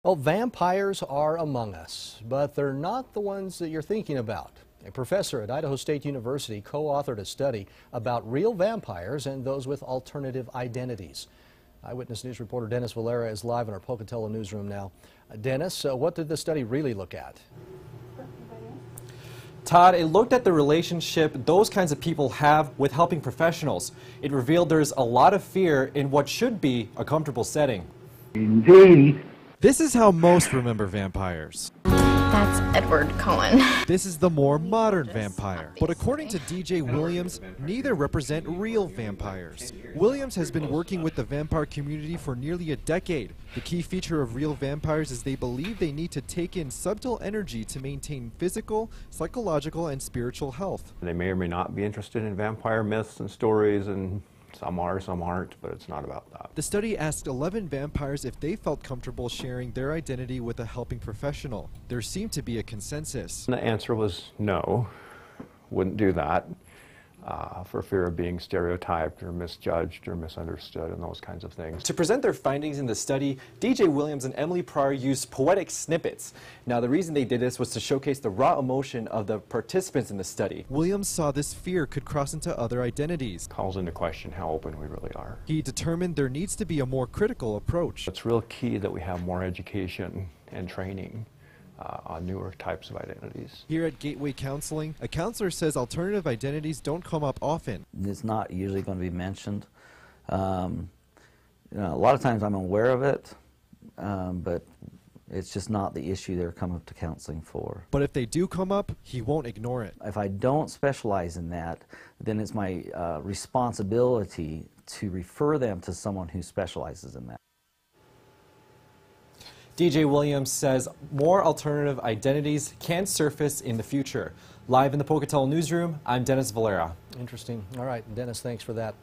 Well, vampires are among us, but they're not the ones that you're thinking about. A professor at Idaho State University co-authored a study about real vampires and those with alternative identities. Eyewitness News reporter Dennis Valera is live in our Pocatello newsroom now. Dennis, what did the study really look at? Todd, it looked at the relationship those kinds of people have with helping professionals. It revealed there's a lot of fear in what should be a comfortable setting. Indeed. This is how most remember vampires. That's Edward Cullen. This is the more modern vampire. But according to DJ Williams, neither represent real vampires. Williams has been working with the vampire community for nearly a decade. The key feature of real vampires is they believe they need to take in subtle energy to maintain physical, psychological, and spiritual health. They may or may not be interested in vampire myths and stories, and some are, some aren't, but it's not about that. The study asked 11 vampires if they felt comfortable sharing their identity with a helping professional. There seemed to be a consensus. And the answer was no, wouldn't do that for fear of being stereotyped or misjudged or misunderstood and those kinds of things. To present their findings in the study, DJ Williams and Emily Pryor used poetic snippets. Now, the reason they did this was to showcase the raw emotion of the participants in the study. Williams saw this fear could cross into other identities. Calls into question how open we really are. He determined there needs to be a more critical approach. It's real key that we have more education and training on newer types of identities. Here at Gateway Counseling, a counselor says alternative identities don't come up often. It's not usually going to be mentioned. A lot of times I'm aware of it, but it's just not the issue they're coming up to counseling for. But if they do come up, he won't ignore it. If I don't specialize in that, then it's my responsibility to refer them to someone who specializes in that. DJ Williams says more alternative identities can surface in the future. Live in the Pocatello newsroom, I'm Dennis Valera. Interesting. All right, Dennis, thanks for that.